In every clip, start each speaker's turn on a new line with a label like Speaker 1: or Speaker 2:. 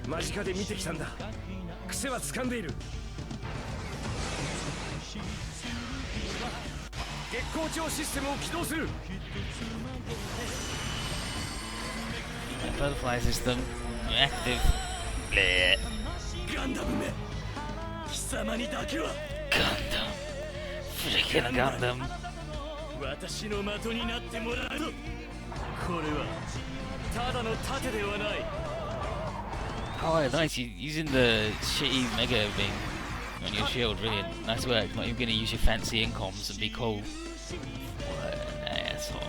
Speaker 1: 間近で見てきたんだ。癖は掴んでいる。月光町システムを起動する。
Speaker 2: Butterfly system active. Bleh.
Speaker 1: ガンダムめ、貴様にだけは。
Speaker 2: Gundam. Freaking Gundam.
Speaker 1: 私の的になってもらう。これはただの盾ではない。
Speaker 2: Oh, nice. You're using the shitty mega beam on your shield. Brilliant. Nice work. Not even going to use your fancy incoms and be cool. What an asshole.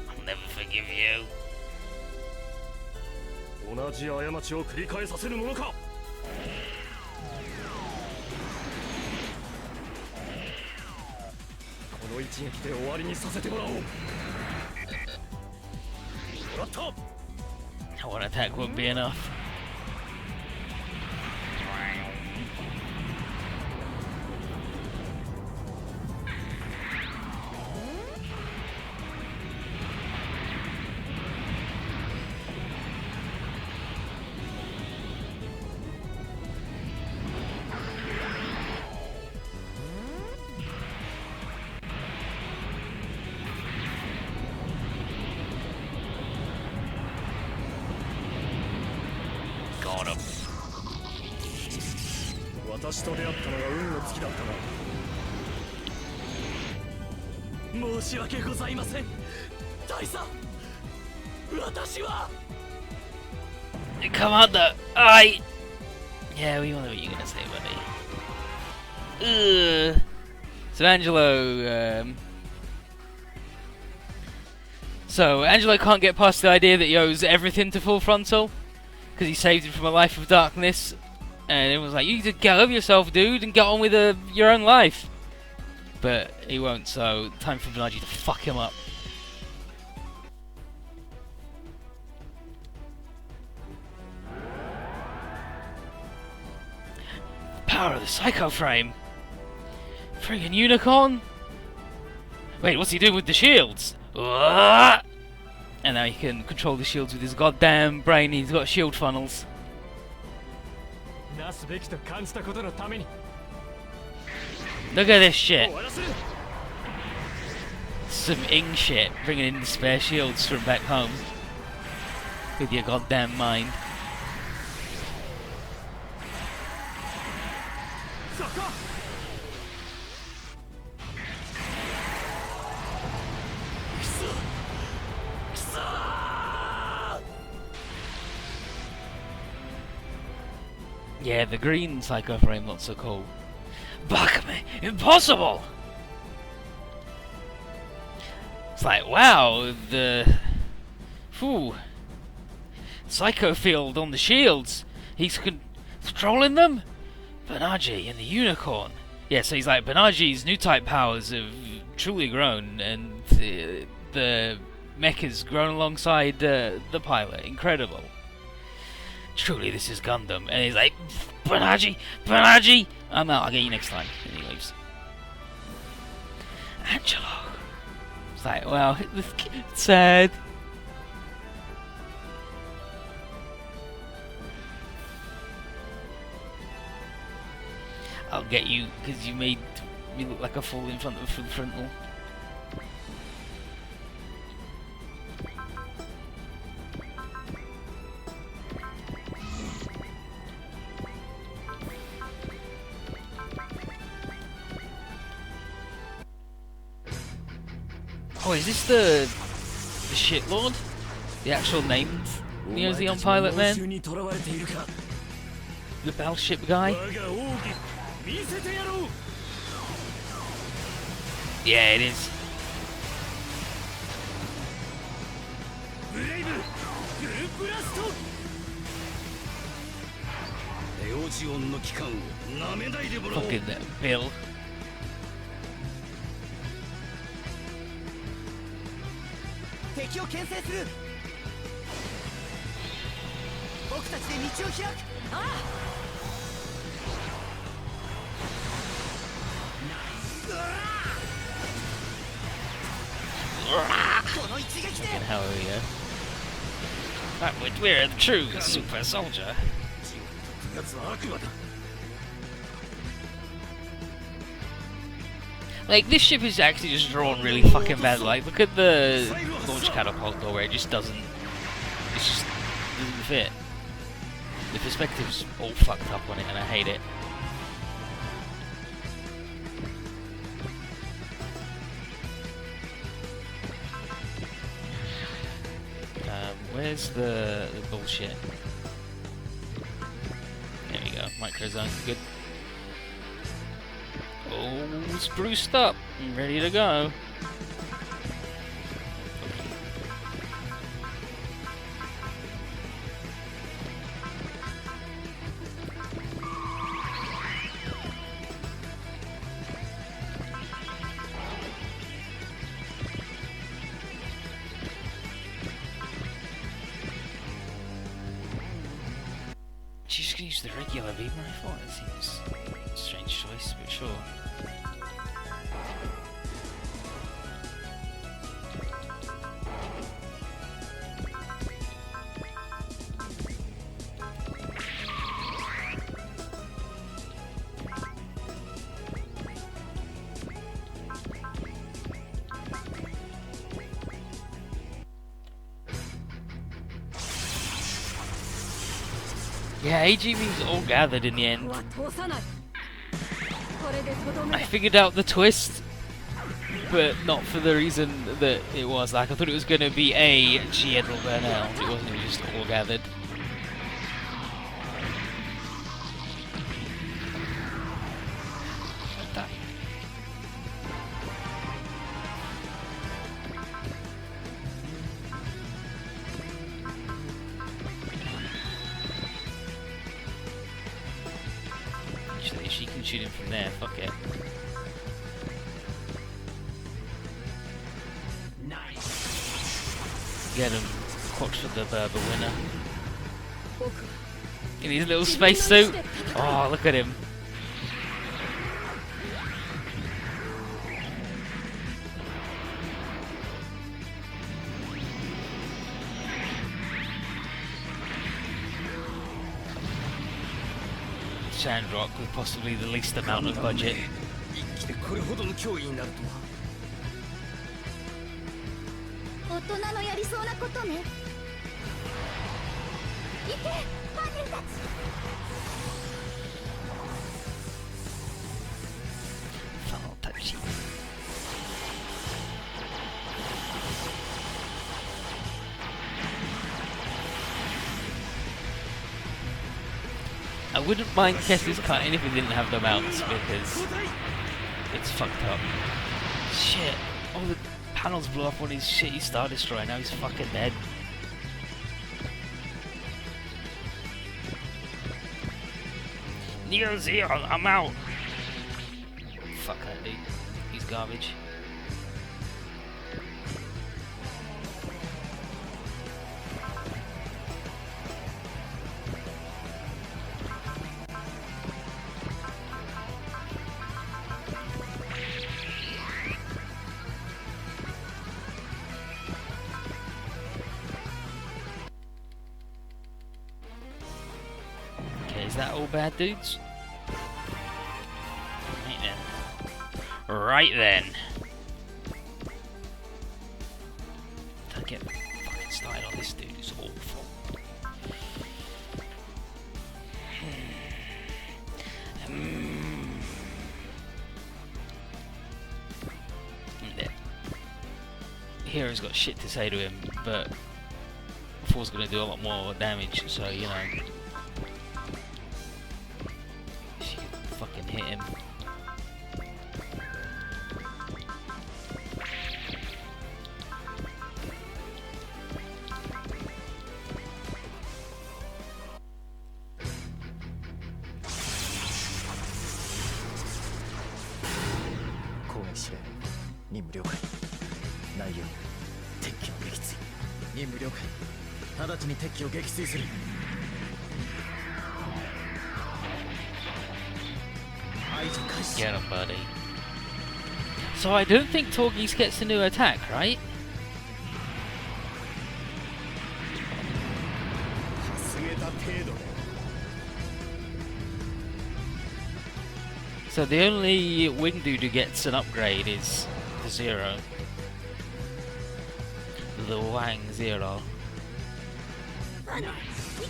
Speaker 2: I'll never forgive you.
Speaker 1: 同じ過ちを繰り返させるものか。この一撃で終わりにさせてもらおう。もらった。
Speaker 2: One attack won't be enough. Got him.
Speaker 1: 私と出会ったのが運の尽きだったな。申し訳ございません。大佐、私は。
Speaker 2: Commander, Yeah, we all know what you're gonna say, buddy. So Angelo, So Angelo can't get past the idea that he owes everything to Full Frontal because he saved him from a life of darkness, and everyone's like, "You need to get over yourself, dude, and get on with your own life." But he won't. So time for Banaji to fuck him up. Power of the Psycho Frame. Friggin' unicorn. Wait, what's he doing with the shields? And now he can control the shields with his goddamn brain. He's got shield funnels. Look at this shit. Some ing shit, bringing in the spare shields from back home. With your goddamn mind. Yeah, the green Psycho Frame not so cool. Bakame! Impossible! It's like, wow, the... Phew. Psycho Field on the shields. He's controlling them? Banaji and the unicorn. Yeah, so he's like, Banaji's new type powers have truly grown, and the mecha's grown alongside the pilot. Incredible. Truly, this is Gundam. And he's like, Banaji! Banaji! I'm out, I'll get you next time. And he leaves. Angelo. It's like, well, it's sad. I'll get you, because you made me look like a fool in front of the Full Frontal. Oh, is this the shit lord? The actual named Neo-Zeon pilot man? The battleship guy? Yeah, it is.
Speaker 1: ブレイブグーブラスト。ネオジオンの機関を舐めないでもらおう。
Speaker 2: Fucking Bill.
Speaker 3: 敵を牽制する。僕たちで道を開く。ああ。この一撃で。
Speaker 2: Fucking hell, yeah. That we're a true super soldier.
Speaker 1: やつは悪魔だ。
Speaker 2: Like, this ship is actually just drawn really fucking bad. Like, look at the launch catapult door where it just doesn't. It just doesn't fit. The perspective's all fucked up on it, and I hate it. Where's the bullshit? There we go. Microzone's good. Oh, spruced up and ready to go. She's just gonna use the regular beam rifle? That seems a strange choice, but sure. Yeah, AG beams all gathered in the end. I figured out the twist, but not for the reason that it was. Like, I thought it was going to be a Chien will burn out. It wasn't, it was just all gathered. Actually, she can shoot him from there, fuck it. Get him, watch for the Berber winner. In his little space suit. Oh, look at him. Sandrock with possibly the least amount of budget.
Speaker 1: これほどの脅威になるとは。
Speaker 4: 大人のやりそうなことね。行け、マーテンたち。
Speaker 2: Funnel touchy. I wouldn't mind Kess's cutting if it didn't have the mounts because it's fucked up. Shit. All the panels blew up on his shitty Star Destroyer, now he's fucking dead. Neo Zero, I'm out! Fuck that dude. He's garbage. Is that all bad dudes? Right then. Right then. Don't get fucking started on this dude, it's awful. Hero's got shit to say to him, but 4's gonna do a lot more damage, so you know. Fucking hit him.
Speaker 3: 司令任務了解内容敵機の撃墜任務了解直ちに敵機を撃墜する排除開始
Speaker 2: Get him, buddy. So I don't think Torgis gets a new attack, right?
Speaker 1: かすげた程度で
Speaker 2: So the only wing dude who gets an upgrade is the Zero. The Wang Zero.
Speaker 4: あの行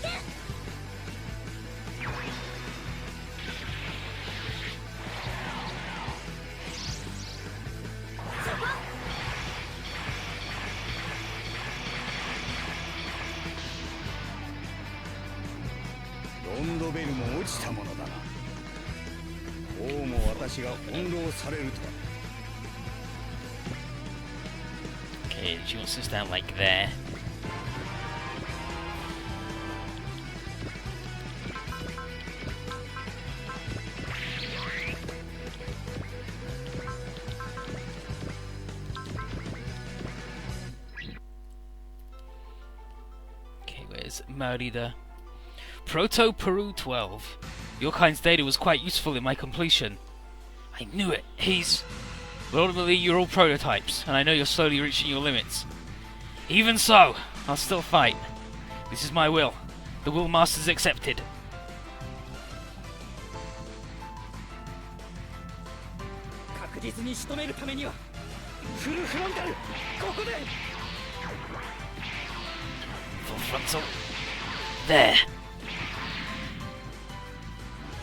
Speaker 4: け
Speaker 1: ロンドベルも落ちたものだな王も私が翻弄されるとは
Speaker 2: Okay, she wants to stand like there. Okay, where's Merida? Proto Peru 12. Your kind's data was quite useful in my completion. I knew it. But ultimately, you're all prototypes, and I know you're slowly reaching your limits. Even so, I'll still fight. This is my will. The Will Master's accepted.
Speaker 3: 確実に仕留めるためにはフルフロンタルここで
Speaker 2: Full frontal. There.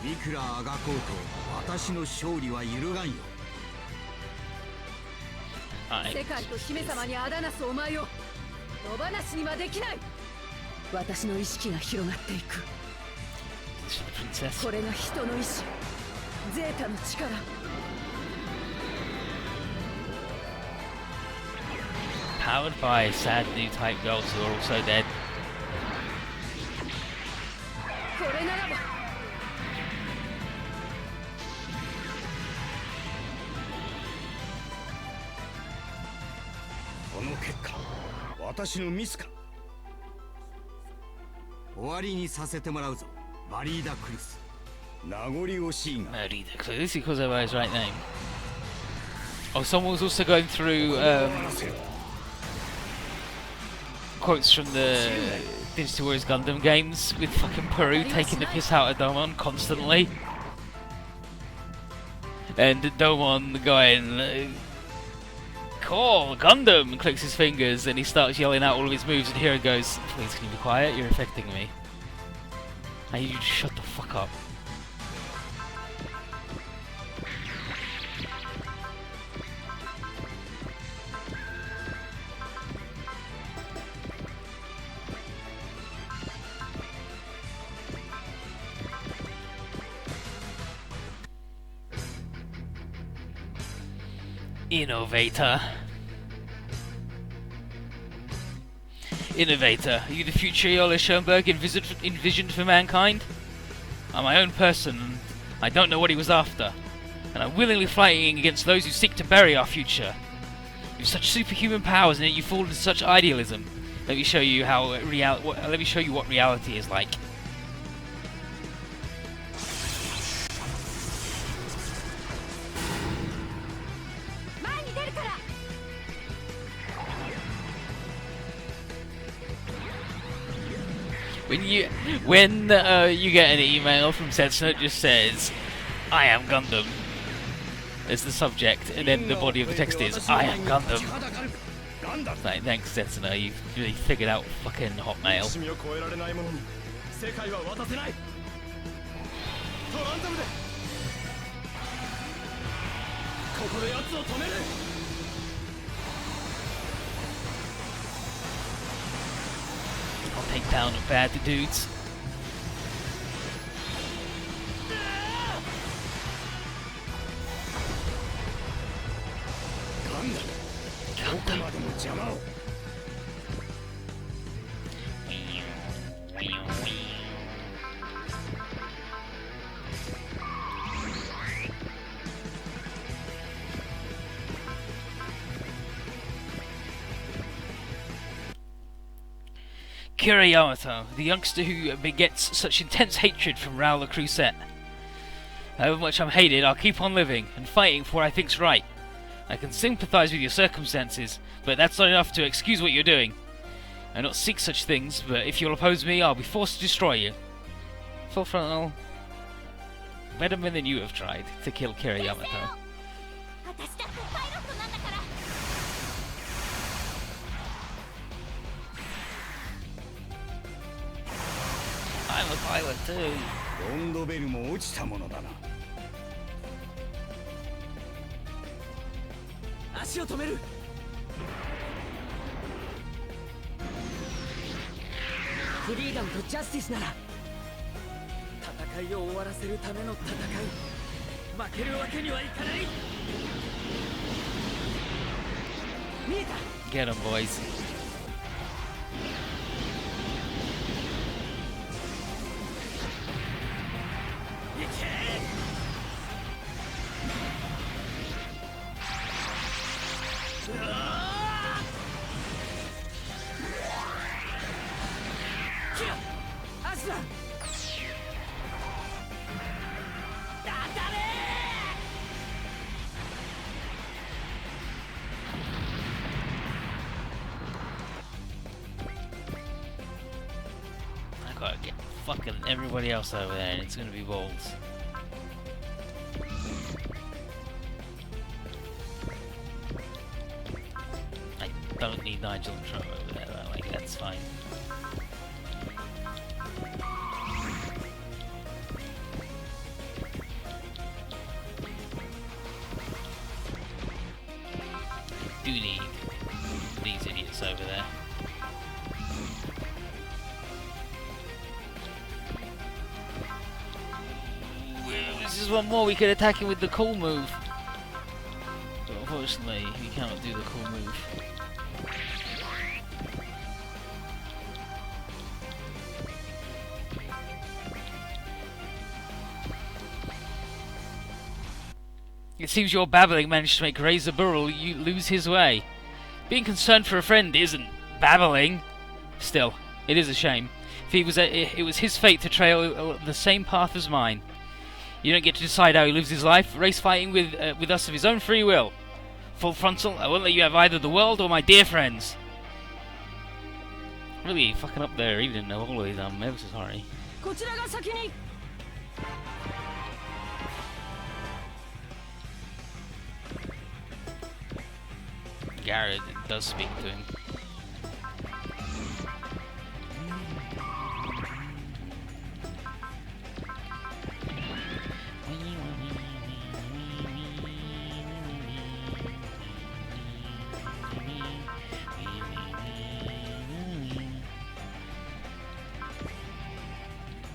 Speaker 3: いくらあがこうと私の勝利は揺るがんよ
Speaker 2: Alright.
Speaker 5: 世界と姫様にあだなすお前を野放しにはできない私の意識が広がっていく
Speaker 2: This is the princess.
Speaker 5: これが人の意志ゼータの力
Speaker 2: Powered by sad new type girls who are also dead.
Speaker 5: これならば
Speaker 1: この結果私のミスか
Speaker 3: 終わりにさせてもらうぞバリーダ・クルス
Speaker 1: 名残惜しいが
Speaker 2: Merida. So this is because of his right name. Oh, someone was also going through quotes from the Digital Warriors Gundam games with fucking Peru taking the piss out of Domon constantly. And Domon going, "Call Gundam!" and clicks his fingers and he starts yelling out all of his moves and Hero goes, "Please can you be quiet? You're affecting me. I need you to shut the fuck up." Innovator. Innovator, are you the future Yola Schoenberg envisioned for mankind? I'm my own person, and I don't know what he was after. And I'm willingly fighting against those who seek to bury our future. You have such superhuman powers, and yet you fall into such idealism. Let me show you what reality is like. When you get an email from Setsuna, it just says, "I am Gundam" as the subject, and then the body of the text is, "I am Gundam." It's like, thanks Setsuna, you've really figured out fucking Hotmail.
Speaker 1: 君を超えられないものに世界は渡せないトランザムでここで奴を止める
Speaker 2: I'll take down bad dudes.
Speaker 1: Gundam までも邪魔を
Speaker 2: Alright, Kira Yamato, the youngster who begets such intense hatred from Raoul the Crusette. However much I'm hated, I'll keep on living and fighting for what I think's right. I can sympathize with your circumstances, but that's not enough to excuse what you're doing. I don't seek such things, but if you'll oppose me, I'll be forced to destroy you. Full frontal. Better than you have tried to kill Kira Yamato.
Speaker 4: 私だってパイロットなんだから。
Speaker 2: I'm a pilot too.
Speaker 1: ロンドベルも落ちたものだな。
Speaker 3: 足を止める。フリーダムとジャスティスなら戦いを終わらせるための戦い、負けるわけにはいかない。見えた。
Speaker 2: Get 'em, boys. I gotta get fucking everybody else over there, and it's gonna be balls. I don't need Nigel and Tro over there, though. Like, that's fine. I do need these idiots over there. This is one more, we could attack him with the cool move. But unfortunately, we cannot do the cool move. It seems your babbling managed to make Razor Burrell lose his way. Being concerned for a friend isn't babbling. Still, it is a shame. If it was his fate to trail the same path as mine. You don't get to decide how he lives his life. Race fighting with us of his own free will. Full frontal, I won't let you have either the world or my dear friends. Really fucking up there, he didn't know all of these. I'm ever so sorry. Garrett does speak to him.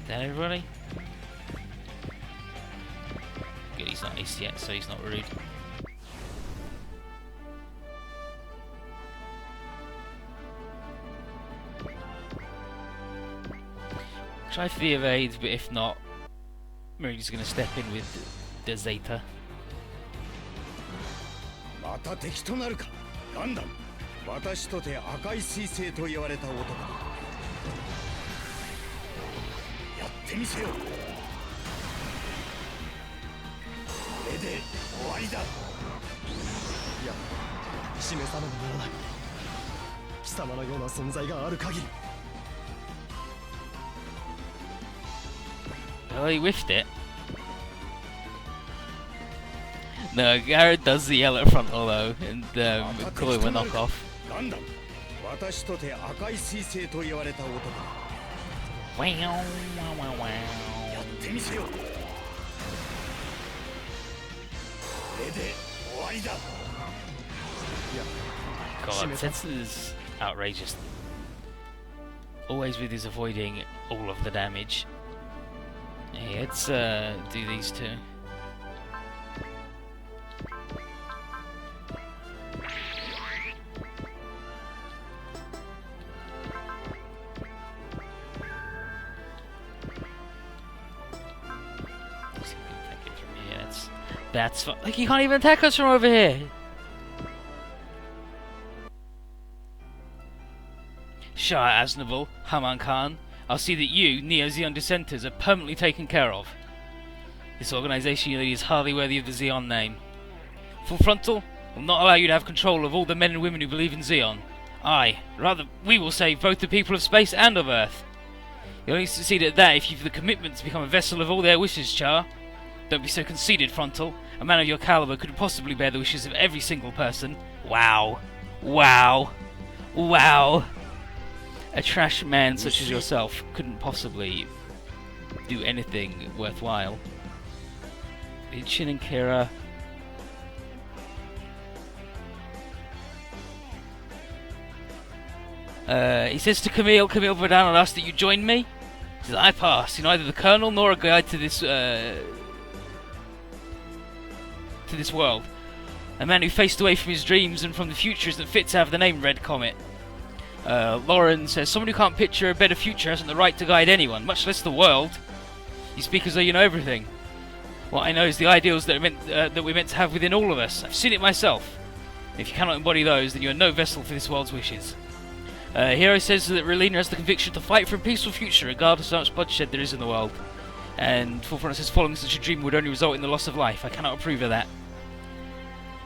Speaker 2: Is that everybody? Good, he's not ace yet, so he's not rude. Try for the evade, but if not, we're just going to step in with the Zeta.
Speaker 1: また敵となるか、ガンダム。私とて赤い彗星と言われた男だ。やってみせよ。これで終わりだ。いや、示さねばならない。貴様のような存在がある限り。
Speaker 2: Oh, he whiffed it. No, Garrett does the yellow frontal though, and McCoy will knock off. Wow, wow, wow, wow. God, Setsu is outrageous. Always with his avoiding all of the damage. Hey, let's do these two. That's fun. Like, he can't even attack us from over here. Shah Aznable, Haman Khan, I'll see that you, Neo-Zeon dissenters, are permanently taken care of. This organisation is hardly worthy of the Zeon name. Full Frontal will not allow you to have control of all the men and women who believe in Zeon. Rather, we will save both the people of space and of Earth. You'll only succeed at that if you've the commitment to become a vessel of all their wishes, Char. Don't be so conceited, Frontal. A man of your caliber couldn't possibly bear the wishes of every single person. Wow. Wow. Wow. A trash man such as yourself couldn't possibly do anything worthwhile. Chien and Kira. He says to Camille Verdun, I'll ask that you join me. He says, I pass. You're neither the Colonel nor a guide to this world. A man who faced away from his dreams and from the future isn't fit to have the name Red Comet. Lauren says, someone who can't picture a better future hasn't the right to guide anyone, much less the world. You speak as though you know everything. What I know is the ideals that we're meant to have within all of us. I've seen it myself. If you cannot embody those, then you are no vessel for this world's wishes. Hero says that Relina has the conviction to fight for a peaceful future, regardless of how much bloodshed there is in the world. And Fullfront says, following such a dream would only result in the loss of life. I cannot approve of that.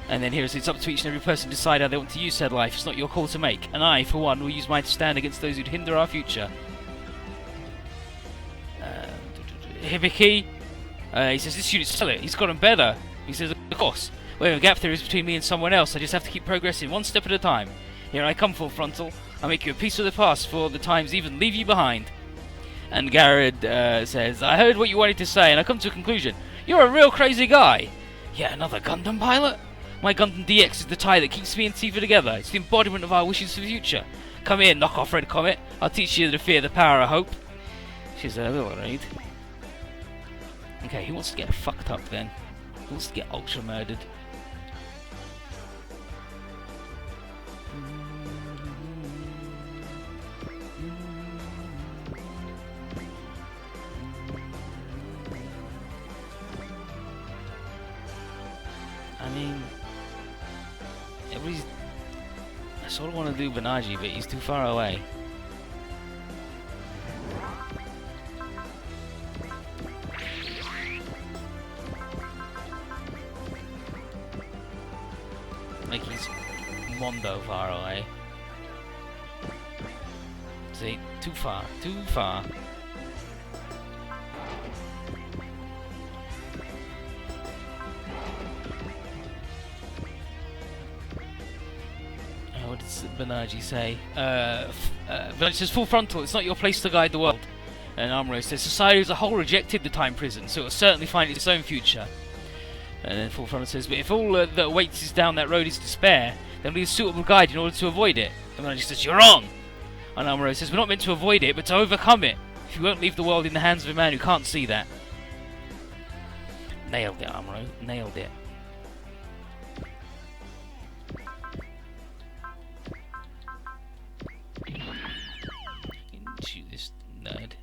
Speaker 2: And then Hero says, it's up to each and every person to decide how they want to use said life. It's not your call to make. And I, for one, will use mine to stand against those who'd hinder our future. Hibiki. He says, this unit's solid. He's gotten better. He says, of course. Whatever gap there is between me and someone else, I just have to keep progressing one step at a time. Here I come, Full Frontal. I'll make you a piece of the past for the times even leave you behind. And Garrett says, I heard what you wanted to say and I come to a conclusion. You're a real crazy guy. Yeah, another Gundam pilot? My Gundam DX is the tie that keeps me and Tifa together. It's the embodiment of our wishes for the future. Come here, knock off Red Comet. I'll teach you to fear the power of hope. She's a little worried. Okay, he wants to get fucked up then. He wants to get ultra murdered. I mean, I sort of want to do Banaji, but he's too far away. Like he's Mondo far away. See, too far, too far. What does Banaji say? Banaji says, Full Frontal, it's not your place to guide the world. And Amuro says, society as a whole rejected the time prison, so it will certainly find its own future. And then Full Frontal says, but if all that awaits us down that road is despair, then we need a suitable guide in order to avoid it. And Banaji says, you're wrong! And Amuro says, we're not meant to avoid it, but to overcome it. If you won't leave the world in the hands of a man who can't see that. Nailed it, Amuro. Nailed it. Shoot this nerd.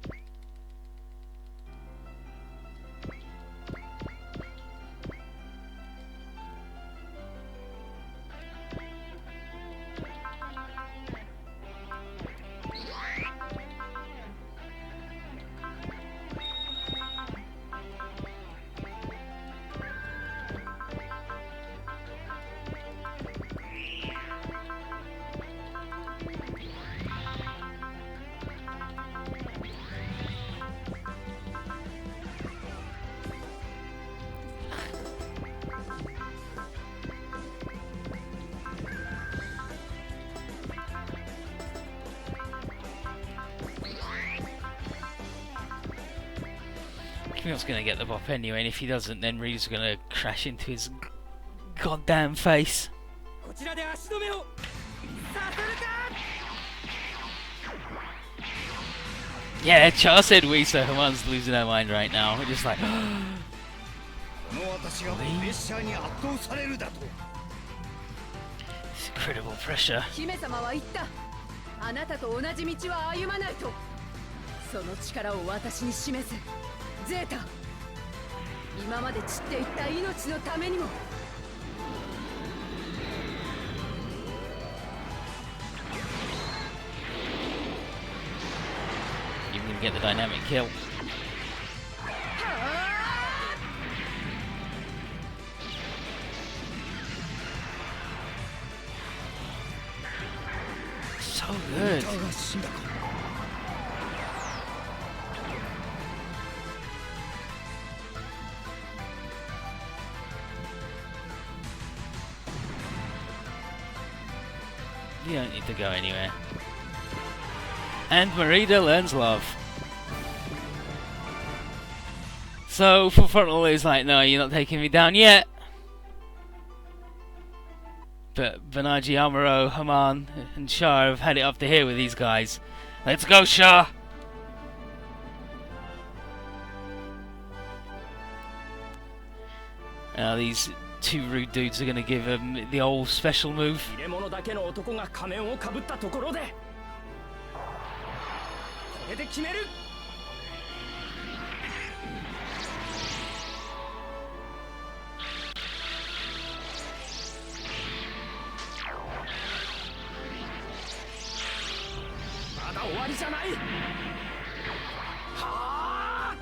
Speaker 2: Camille's gonna get the bop anyway, and if he doesn't, then Reeve's gonna crash into his goddamn face. Yeah, Char said we, so Haman's losing her mind right now. We're just like, this incredible pressure.
Speaker 5: 姫様は言った。あなたと同じ道は歩まないと。その力を私に示す。ゼータ。今まで散っていった命のためにも。
Speaker 2: get the dynamic kill. So good. You don't need to go anywhere. And Marida learns love. So Full Frontal is like, no, you're not taking me down yet. But Banaji, Amuro, Haman, and Char have had it up to here with these guys. Let's go, Char! Now these two rude dudes are gonna give him the old special move.
Speaker 3: 入れ物だけの男が仮面をかぶったところでこれで決める。まだ終わりじゃない。はあ。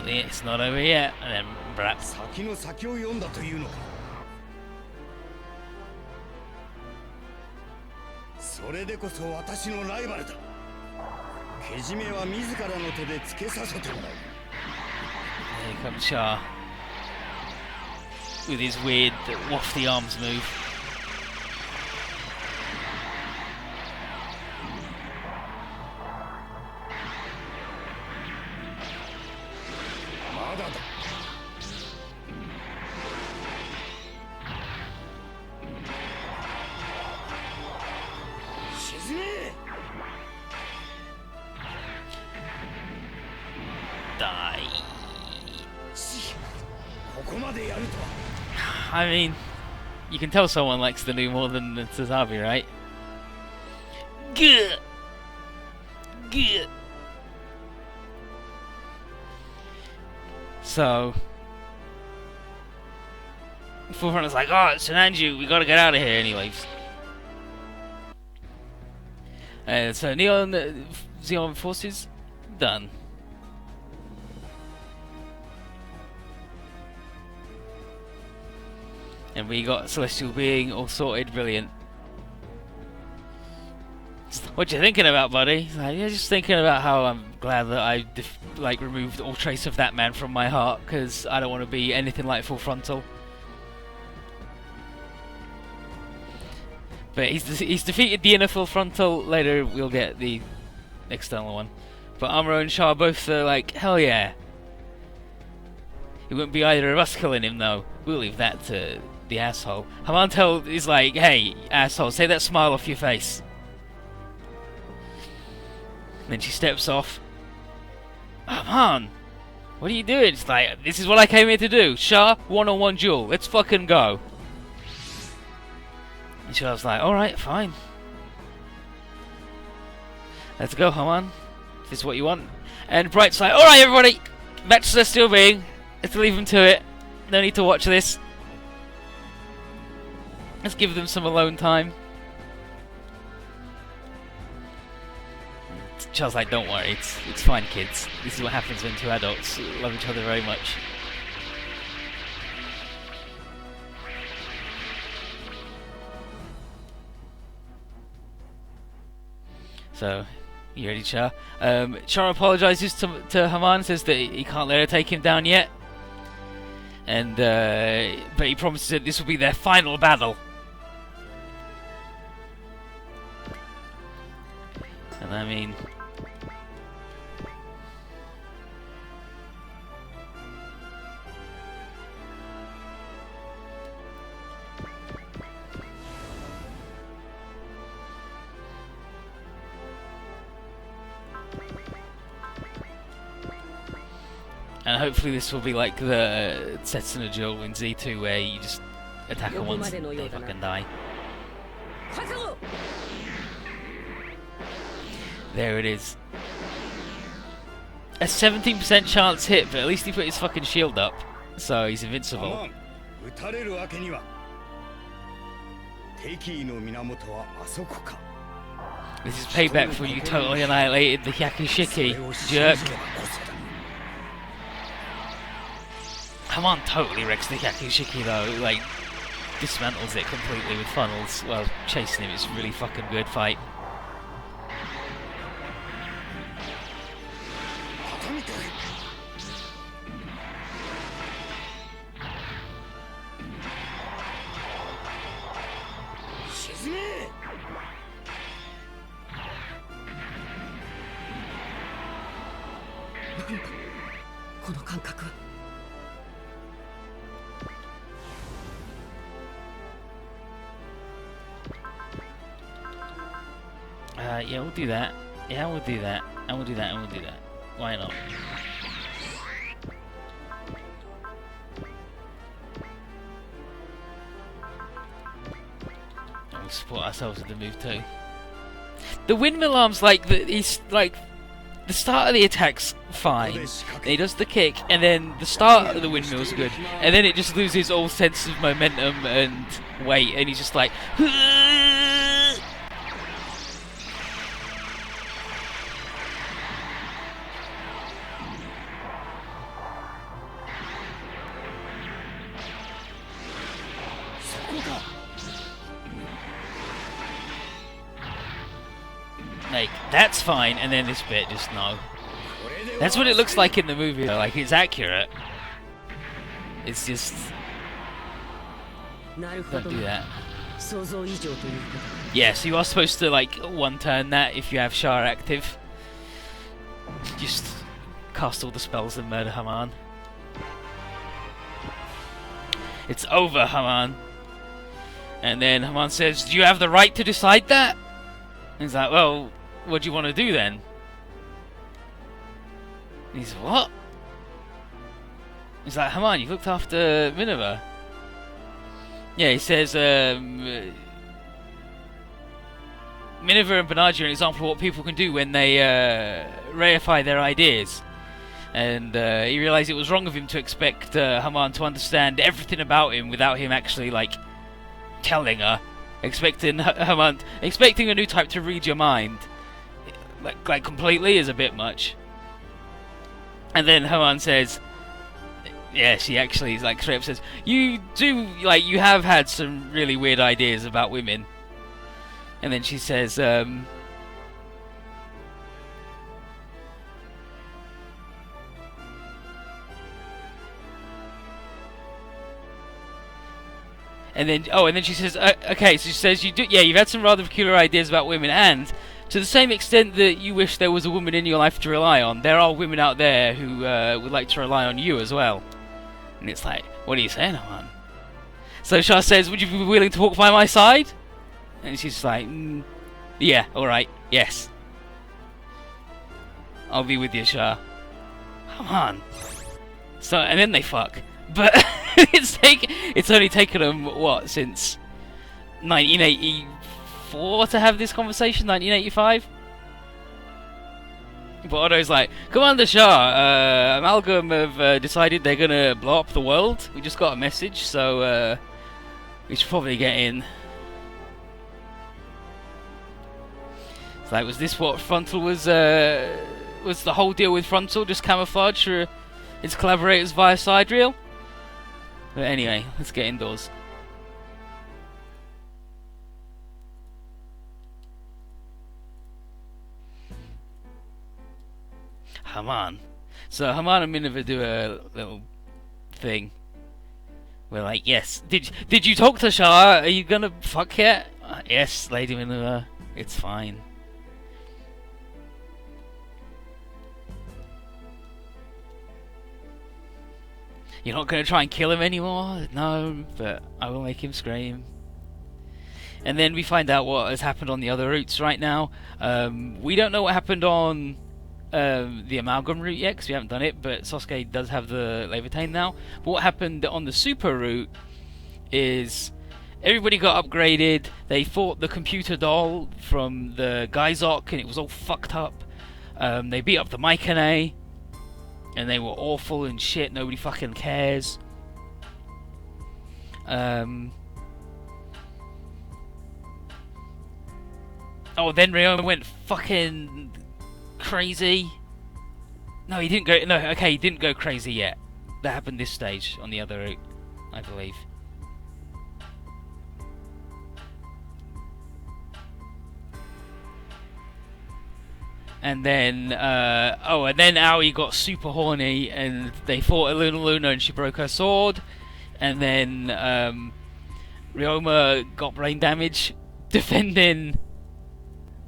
Speaker 2: It's not over yet. And then Brat.
Speaker 1: 先の先を読んだというのか。それでこそ私のライバルだ。けじめは自らの手でつけさせてもらう。
Speaker 2: Here comes Char with his weird wafty arms move.
Speaker 1: まだだ。沈め。
Speaker 2: Die.
Speaker 1: ここまでやるとは。
Speaker 2: I mean, you can tell someone likes the new more than the Tsuzabi, right? Good. Good. So, Fullfront's like, oh, it's Sananju, we gotta get out of here, and he leaves. So Xeon forces done. And we got Celestial Being all sorted, brilliant. What you thinking about, buddy? Like, yeah, just thinking about how I'm glad that I removed all trace of that man from my heart, because I don't want to be anything like Full Frontal. But he's defeated the inner Full Frontal. Later we'll get the external one. But Amuro and Char both are like, hell yeah. It wouldn't be either of us killing him though. We'll leave that to the asshole. Haman is like, hey asshole, say that smile off your face. Then she steps off. Haman, what are you doing? It's like, this is what I came here to do. Char, one-on-one duel. Let's fucking go. And Char's like, alright, fine. Let's go, Haman. If this is what you want. And Bright's like, alright everybody, back to Celestial Being. Let's leave them to it. No need to watch this. Let's give them some alone time. Charles like, don't worry, it's fine, kids. This is what happens when two adults love each other very much. So, you ready, Char? Char apologizes to Haman, says that he can't let her take him down yet. And but he promises that this will be their final battle. And I mean, and hopefully this will be like the Setsuna duel in Z2 where you just attack her once and they fucking die. There it is. A 17% chance hit, but at least he put his fucking shield up, so he's invincible.
Speaker 1: 撃たれるわけには。敵意の源はあそこか。
Speaker 2: This is payback for you totally annihilated the Yakushiki, jerk. Haman totally wrecks the Yakushiki though, like, dismantles it completely with funnels while chasing him. It's a really fucking good fight. Yeah, we'll do that. Yeah, we'll do that. And we'll do that, and we'll do that. Why not? And we'll support ourselves with the move too. The windmill arm's like he's like the start of the attack's fine. He does the kick, and then the start of the windmill's good, and then it just loses all sense of momentum and weight, and he's just like. Like, that's fine, and then this bit, just no. That's what it looks like in the movie, though. Like, it's accurate. It's just... don't do that. Yes, you are supposed to, like, one-turn that if you have Char active. Just cast all the spells and murder Haman. It's over, Haman. And then Haman says, do you have the right to decide that? And he's like, well, what do you want to do then? And he's what? He's like, Haman, you've looked after MNeidengard. Yeah, he says, MNeidengard and Banaji are an example of what people can do when they reify their ideas. And he realised it was wrong of him to expect Haman to understand everything about him without him actually, like, telling her. Expecting a new type to read your mind, like completely, is a bit much. And then Haman says, yeah, she actually is like straight up says, you have had some really weird ideas about women. And then she says, and then she says, okay, so she says, you've had some rather peculiar ideas about women, and to the same extent that you wish there was a woman in your life to rely on, there are women out there who would like to rely on you as well. And it's like, what are you saying, Haman? So Char says, would you be willing to walk by my side? And she's like, yeah, alright, yes. I'll be with you, Char. Haman. So, and then they fuck. But it's only taken them, what, since 1984 to have this conversation? 1985? But Otto's like, Commander Char, Amalgam have decided they're gonna blow up the world. We just got a message, so we should probably get in. It's like, was this what Frontal was the whole deal with Frontal? Just camouflage for its collaborators via Sidereal? But anyway, let's get indoors. Haman. So Haman and MNeidengard do a little thing. We're like, yes. Did you talk to Char? Are you gonna fuck yet? Yes, Lady MNeidengard. It's fine. You're not gonna try and kill him anymore? No, but I will make him scream. And then we find out what has happened on the other routes right now. We don't know what happened on the Amalgam route yet, because we haven't done it, but Sasuke does have the Levitain now. But what happened on the Super route is everybody got upgraded. They fought the computer doll from the Gaizok, and it was all fucked up. They beat up the Maikane, and they were awful and shit. Nobody fucking cares. Oh, then Ryoma went fucking crazy. No, he didn't go. No, okay, he didn't go crazy yet. That happened this stage on the other route, I believe. And then, and then Aoi got super horny, and they fought a Luna, and she broke her sword. And then Ryoma got brain damage defending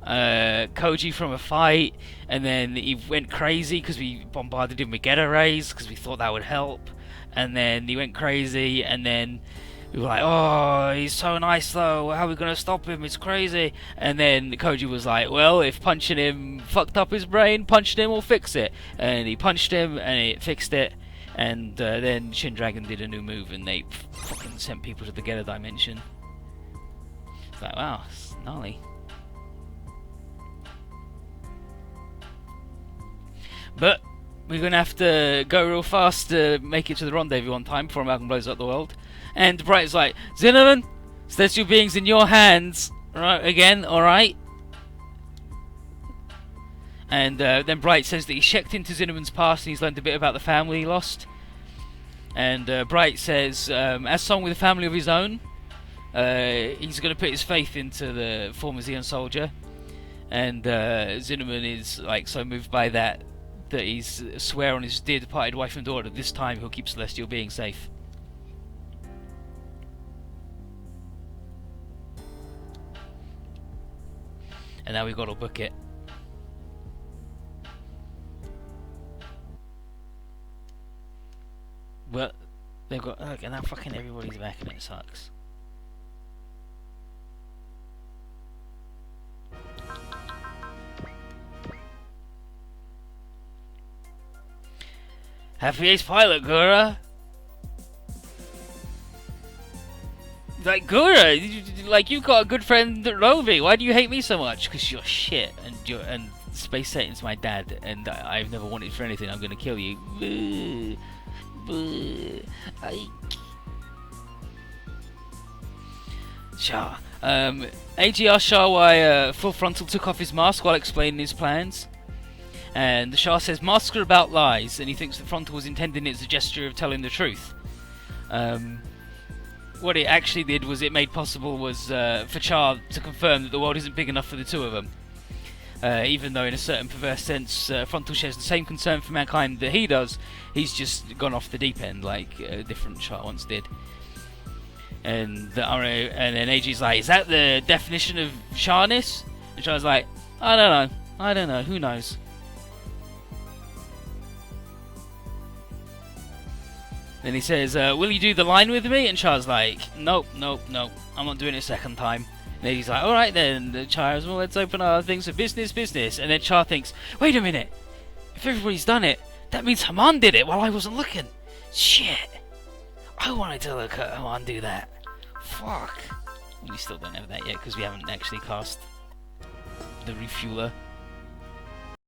Speaker 2: Koji from a fight, and then he went crazy because we bombarded him with Geta Rays because we thought that would help. And then he went crazy, and then we were like, oh, he's so nice though, how are we going to stop him, it's crazy. And then Koji was like, well, if punching him fucked up his brain, punching him will fix it. And he punched him and it fixed it. And then Shin Dragon did a new move and they fucking sent people to the Geta dimension. It's like, wow, it's gnarly. But we're going to have to go real fast to make it to the rendezvous on time before Malcolm blows up the world. And Bright's like, Cinnamon, celestial beings in your hands, right? Again, alright? And then Bright says that he checked into Zinneman's past and he's learned a bit about the family he lost. And Bright says, as someone with a family of his own, he's going to put his faith into the former Zeon soldier. And Zinneman is like so moved by that he's swear on his dear departed wife and daughter this time he'll keep celestial beings safe. And now we've got to book it. Well, they've got... Look, and now fucking everybody's back and it sucks. Happy Ace Pilot, Gura! Like, Gura, like, you've got a good friend, Rovi. Why do you hate me so much? Because you're shit, and Space Satan's my dad, and I've never wanted for anything. I'm gonna kill you. Char. AG asked Char why Full Frontal took off his mask while explaining his plans. And the Char says masks are about lies, and he thinks that Frontal was intending it as a gesture of telling the truth. What it actually did was it made possible was for Char to confirm that the world isn't big enough for the two of them. Even though in a certain perverse sense Frontal shares the same concern for mankind that he does, he's just gone off the deep end like a different Char once did. And then AG's like, is that the definition of Charness? And Char's like, I don't know, who knows? Then he says, will you do the line with me? And Char's like, nope, I'm not doing it a second time. And then he's like, alright then. Char says, well, let's open our things for business. And then Char thinks, wait a minute. If everybody's done it, that means Haman did it while I wasn't looking. Shit. I wanted to look at Haman do that. Fuck. We still don't have that yet because we haven't actually cast the refueler.